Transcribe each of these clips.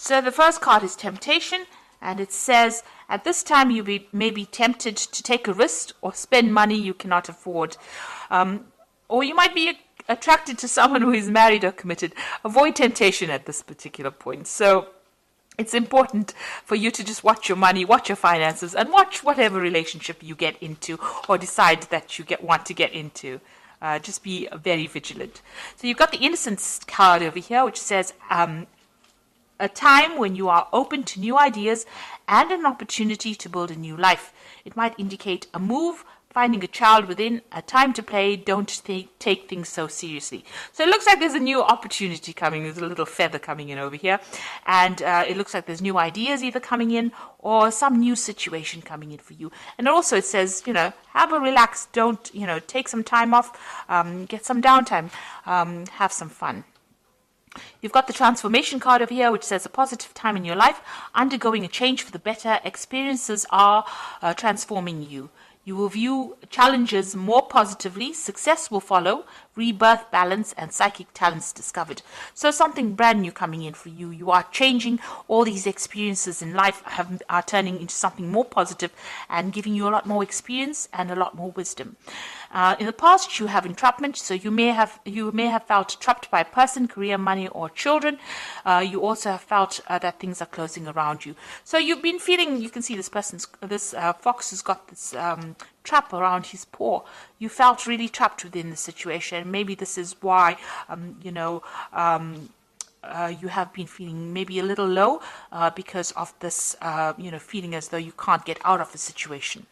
So the first card is temptation, and it says, at this time you may be tempted to take a risk or spend money you cannot afford. Or you might be attracted to someone who is married or committed. Avoid temptation at this particular point. So it's important for you to just watch your money, watch your finances, and watch whatever relationship you get into or decide that you want to get into. Just be very vigilant. So you've got the innocence card over here, which says a time when you are open to new ideas and an opportunity to build a new life. It might indicate a move, finding a child within, a time to play. Don't take things so seriously. So it looks like there's a new opportunity coming. There's a little feather coming in over here. And it looks like there's new ideas either coming in or some new situation coming in for you. And also it says, have a relax. Don't, take some time off, get some downtime, have some fun. You've got the transformation card over here, which says a positive time in your life, undergoing a change for the better. Experiences are transforming you. You will view challenges more positively. Success will follow. Rebirth, balance, and psychic talents discovered. So something brand new coming in for you. You are changing. All these experiences in life are turning into something more positive and giving you a lot more experience and a lot more wisdom. In the past, you have entrapment, so you may have felt trapped by a person, career, money, or children. You also have felt that things are closing around you. So you've been feeling. You can see this fox has got this trap around his paw. You felt really trapped within the situation. Maybe this is why you have been feeling maybe a little low because of this feeling as though you can't get out of the situation.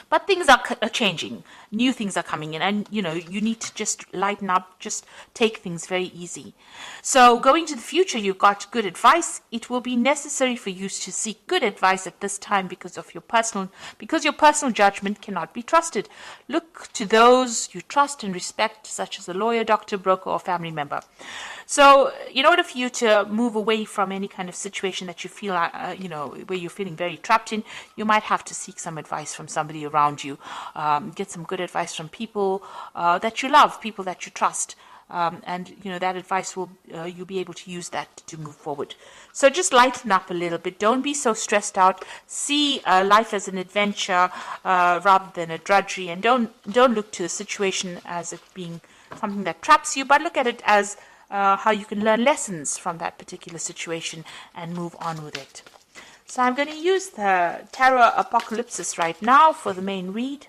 But things are changing. New things are coming in, and you need to just lighten up, just take things very easy. So going to the future, you've got good advice. It will be necessary for you to seek good advice at this time because your personal judgment cannot be trusted. Look to those you trust and respect, such as a lawyer, doctor, broker, or family member. So in order for you to move away from any kind of situation that you feel, where you're feeling very trapped in, you might have to seek some advice from somebody around you. Get some good advice from people that you love, people that you trust. And that advice you'll be able to use that to move forward. So just lighten up a little bit. Don't be so stressed out. See life as an adventure rather than a drudgery, and don't look to the situation as it being something that traps you, but look at it as how you can learn lessons from that particular situation and move on with it. So I'm going to use the Tarot Apocalypsis right now for the main read.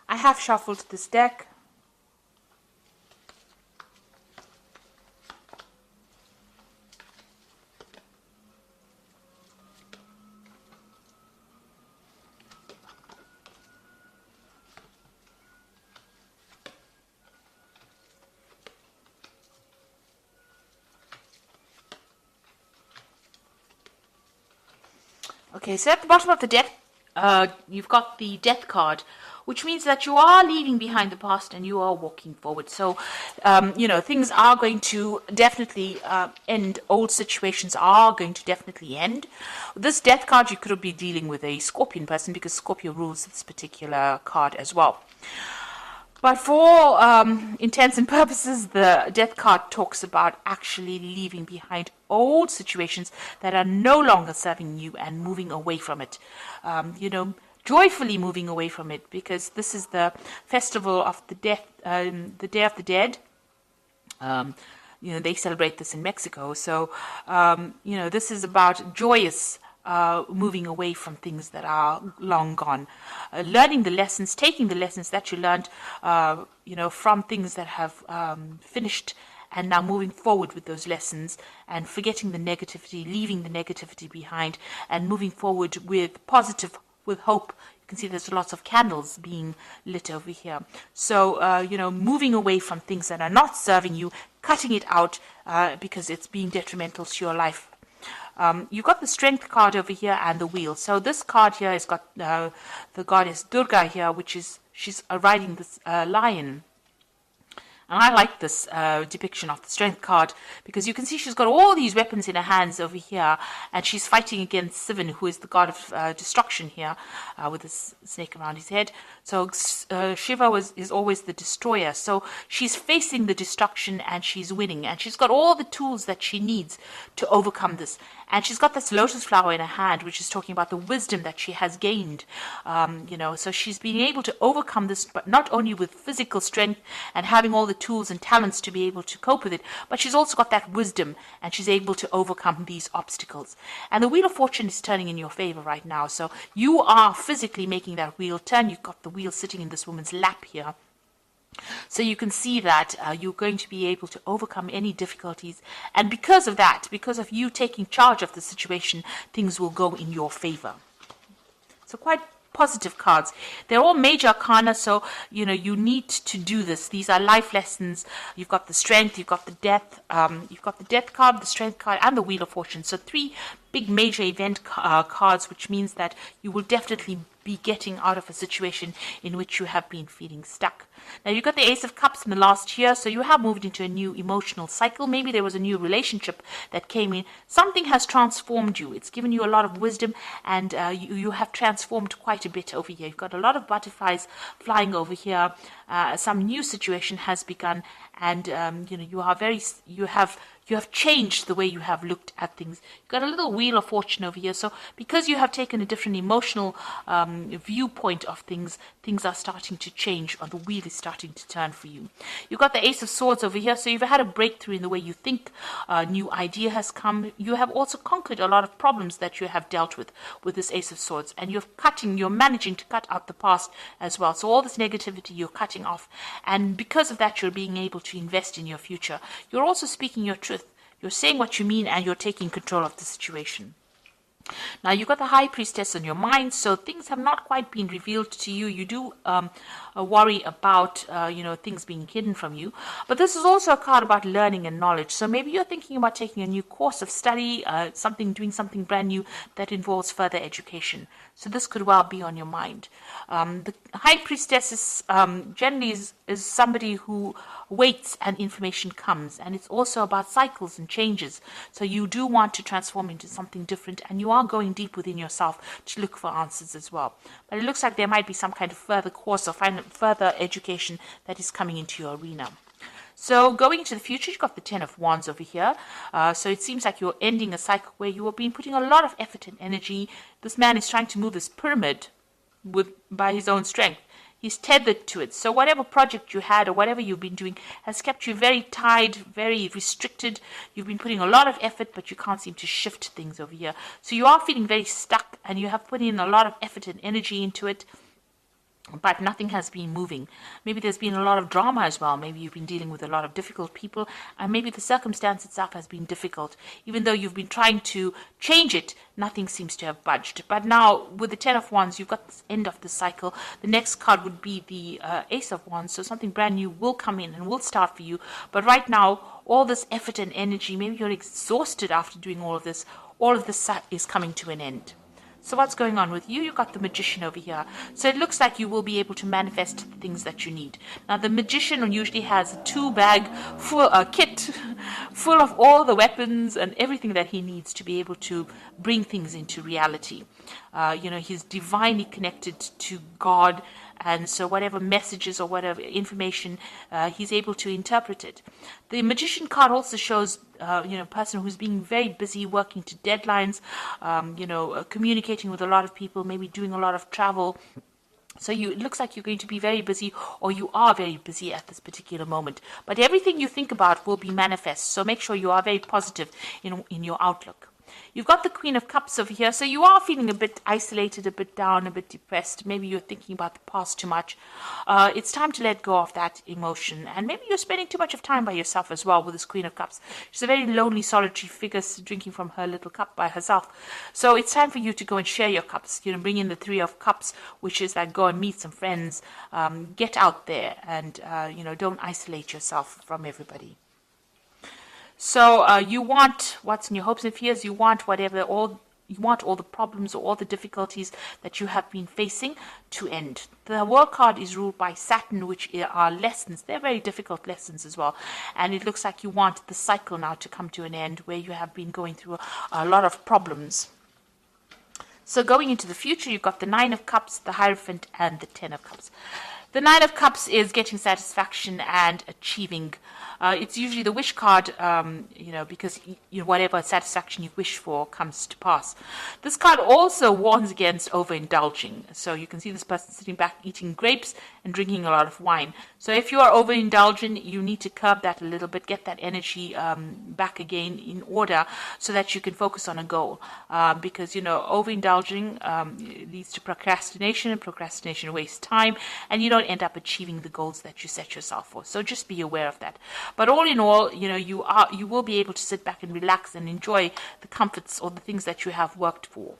I have shuffled this deck. Okay, so at the bottom of the deck, you've got the Death card, which means that you are leaving behind the past and you are walking forward. So, things are going to definitely end. Old situations are going to definitely end. This Death card, you could be dealing with a Scorpion person because Scorpio rules this particular card as well. But for intents and purposes, the Death card talks about actually leaving behind old situations that are no longer serving you and moving away from it. Joyfully moving away from it, because this is the festival of the death, the Day of the Dead. They celebrate this in Mexico. So, this is about joyous moving away from things that are long gone, learning the lessons, taking the lessons that you learned, from things that have finished, and now moving forward with those lessons and forgetting the negativity, leaving the negativity behind, and moving forward with hope. You can see there's lots of candles being lit over here. So, moving away from things that are not serving you, cutting it out because it's being detrimental to your life. You've got the Strength card over here and the Wheel. So this card here has got the goddess Durga here, she's riding this lion. And I like this depiction of the Strength card because you can see she's got all these weapons in her hands over here, and she's fighting against Sivan, who is the god of destruction here, with this snake around his head. So Shiva is always the destroyer. So she's facing the destruction and she's winning, and she's got all the tools that she needs to overcome this. And she's got this lotus flower in her hand, which is talking about the wisdom that she has gained. So she's being able to overcome this, but not only with physical strength and having all the tools and talents to be able to cope with it, but she's also got that wisdom, and she's able to overcome these obstacles. And the Wheel of Fortune is turning in your favor right now. So you are physically making that wheel turn. You've got the wheel sitting in this woman's lap here. So you can see that you're going to be able to overcome any difficulties. And because of that, because of you taking charge of the situation, things will go in your favor. So quite positive cards. They're all major arcana, so you need to do this. These are life lessons. You've got the strength, you've got the death, you've got the death card, the strength card, and the Wheel of Fortune. So 3 big major event cards, which means that you will definitely be getting out of a situation in which you have been feeling stuck. Now you've got the Ace of Cups in the last year, so you have moved into a new emotional cycle. Maybe there was a new relationship that came in. Something has transformed you. It's given you a lot of wisdom, and you have transformed quite a bit over here. You've got a lot of butterflies flying over here. Some new situation has begun, and you have changed the way you have looked at things. You've got a little Wheel of Fortune over here. So because you have taken a different emotional viewpoint of things, things are starting to change, or the wheel is starting to turn for you. You've got the Ace of Swords over here. So you've had a breakthrough in the way you think. A new idea has come. You have also conquered a lot of problems that you have dealt with this Ace of Swords. And you're managing to cut out the past as well. So all this negativity you're cutting off. And because of that, you're being able to invest in your future. You're also speaking your truth. You're saying what you mean, and you're taking control of the situation. Now, you've got the High Priestess on your mind, so things have not quite been revealed to you. You do worry about, things being hidden from you. But this is also a card about learning and knowledge. So maybe you're thinking about taking a new course of study, doing something brand new that involves further education. So this could well be on your mind. The High Priestess is generally is somebody who waits and information comes. And it's also about cycles and changes. So you do want to transform into something different, and you are going deep within yourself to look for answers as well. But it looks like there might be some kind of further course or further education that is coming into your arena. So going into the future, you've got the 10 of Wands over here. So it seems like you're ending a cycle where you have been putting a lot of effort and energy. This man is trying to move this pyramid by his own strength. He's tethered to it. So whatever project you had or whatever you've been doing has kept you very tied, very restricted. You've been putting a lot of effort, but you can't seem to shift things over here. So you are feeling very stuck, and you have put in a lot of effort and energy into it, but nothing has been moving. Maybe there's been a lot of drama as well. Maybe you've been dealing with a lot of difficult people, and maybe the circumstance itself has been difficult. Even though you've been trying to change it, nothing seems to have budged. But now, with the 10 of Wands, you've got this end of the cycle. The next card would be the Ace of Wands, so something brand new will come in and will start for you. But right now, all this effort and energy, maybe you're exhausted after doing all of this is coming to an end. So what's going on with you? You've got the Magician over here. So it looks like you will be able to manifest the things that you need. Now, the Magician usually has a 2-bag kit full of all the weapons and everything that he needs to be able to bring things into reality. He's divinely connected to God, and so whatever messages or whatever information, he's able to interpret it. The Magician card also shows, a person who's being very busy working to deadlines, communicating with a lot of people, maybe doing a lot of travel. So it looks like you're going to be very busy, or you are very busy at this particular moment. But everything you think about will be manifest. So make sure you are very positive in your outlook. You've got the Queen of Cups over here, so you are feeling a bit isolated, a bit down, a bit depressed. Maybe you're thinking about the past too much. It's time to let go of that emotion, and maybe you're spending too much of time by yourself as well with this Queen of Cups. She's a very lonely, solitary figure drinking from her little cup by herself. So it's time for you to go and share your cups. Bring in the 3 of Cups, which is like go and meet some friends, get out there, and don't isolate yourself from everybody. So you want what's in your hopes and fears. You want whatever, all you want all the problems or all the difficulties that you have been facing to end. The World card is ruled by Saturn, which are lessons. They're very difficult lessons as well. And it looks like you want the cycle now to come to an end where you have been going through a lot of problems. So going into the future, you've got the Nine of Cups, the Hierophant, and the Ten of Cups. The Nine of Cups is getting satisfaction and achieving. It's usually the wish card, because whatever satisfaction you wish for comes to pass. This card also warns against overindulging. So you can see this person sitting back eating grapes and drinking a lot of wine. So if you are overindulgent, you need to curb that a little bit, get that energy back again in order so that you can focus on a goal. Because, overindulging leads to procrastination, and procrastination wastes time, and you don't end up achieving the goals that you set yourself for. So just be aware of that. But all in all, you will be able to sit back and relax and enjoy the comforts or the things that you have worked for.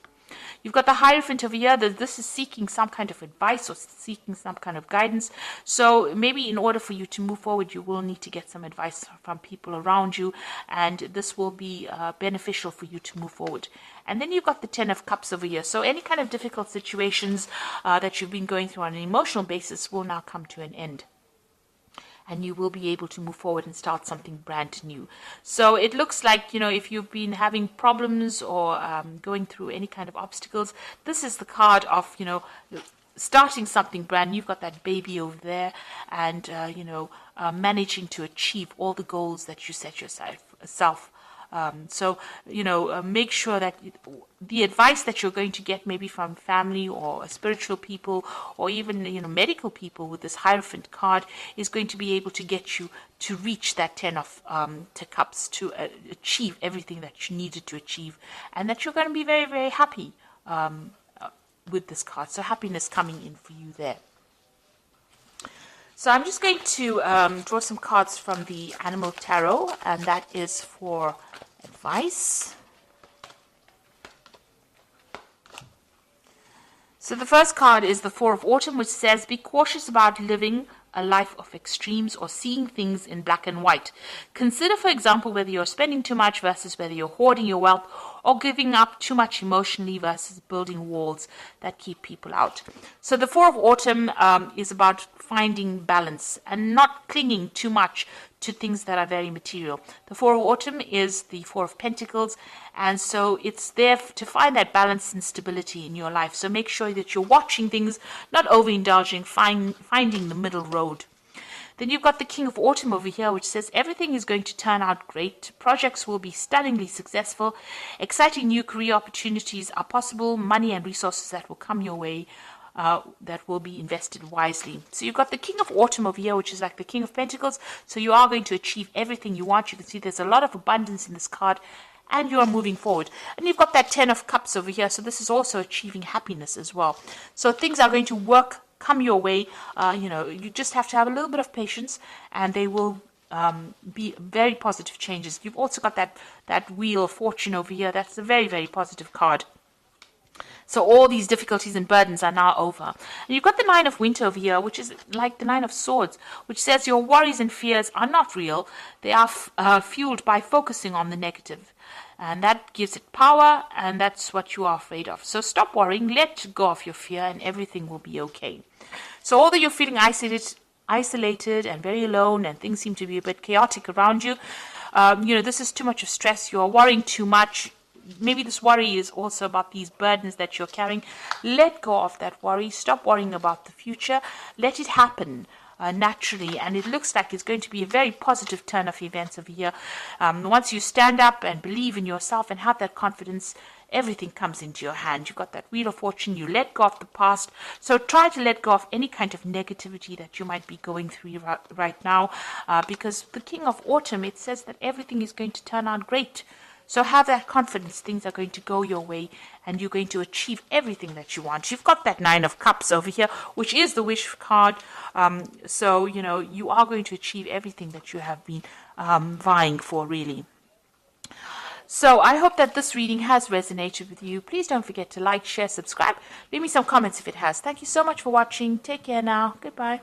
You've got the Hierophant over here. This is seeking some kind of advice or seeking some kind of guidance. So maybe in order for you to move forward, you will need to get some advice from people around you, and this will be beneficial for you to move forward. And then you've got the Ten of Cups over here. So any kind of difficult situations that you've been going through on an emotional basis will now come to an end. And you will be able to move forward and start something brand new. So it looks like, if you've been having problems or going through any kind of obstacles, this is the card of, starting something brand new. You've got that baby over there and, managing to achieve all the goals that you set yourself. Make sure that the advice that you're going to get maybe from family or spiritual people or even, medical people with this Hierophant card is going to be able to get you to reach that Ten of Cups, to achieve everything that you needed to achieve, and that you're going to be very, very happy with this card. So happiness coming in for you there. So I'm just going to draw some cards from the Animal Tarot, and that is for advice. So the first card is the Four of Autumn, which says, be cautious about living a life of extremes or seeing things in black and white. Consider, for example, whether you're spending too much versus whether you're hoarding your wealth, or giving up too much emotionally versus building walls that keep people out. So the Four of Autumn is about finding balance and not clinging too much to things that are very material. The Four of Autumn is the Four of Pentacles, and so it's there to find that balance and stability in your life. So make sure that you're watching things, not overindulging, finding the middle road. Then you've got the King of Autumn over here, which says everything is going to turn out great. Projects will be stunningly successful. Exciting new career opportunities are possible. Money and resources that will come your way that will be invested wisely. So you've got the King of Autumn over here, which is like the King of Pentacles. So you are going to achieve everything you want. You can see there's a lot of abundance in this card, and you are moving forward. And you've got that Ten of Cups over here. So this is also achieving happiness as well. So things are going to come your way. You just have to have a little bit of patience, and they will be very positive changes. You've also got that Wheel of Fortune over here. That's a very, very positive card. So all these difficulties and burdens are now over. And you've got the Nine of Winter over here, which is like the Nine of Swords, which says your worries and fears are not real. They are fueled by focusing on the negative. And that gives it power, and that's what you are afraid of. So stop worrying, let go of your fear, and everything will be okay. So although you're feeling isolated and very alone, and things seem to be a bit chaotic around you, this is too much of stress. You're worrying too much. Maybe this worry is also about these burdens that you're carrying. Let go of that worry. Stop worrying about the future. Let it happen naturally, and it looks like it's going to be a very positive turn of events over here. Once you stand up and believe in yourself and have that confidence, everything comes into your hand. You've got that Wheel of Fortune. You let go of the past. So try to let go of any kind of negativity that you might be going through right now, because the King of Autumn, it says that everything is going to turn out great. So have that confidence. Things are going to go your way, and you're going to achieve everything that you want. You've got that Nine of Cups over here, which is the wish card. So you are going to achieve everything that you have been vying for, really. So I hope that this reading has resonated with you. Please don't forget to like, share, subscribe. Leave me some comments if it has. Thank you so much for watching. Take care now. Goodbye.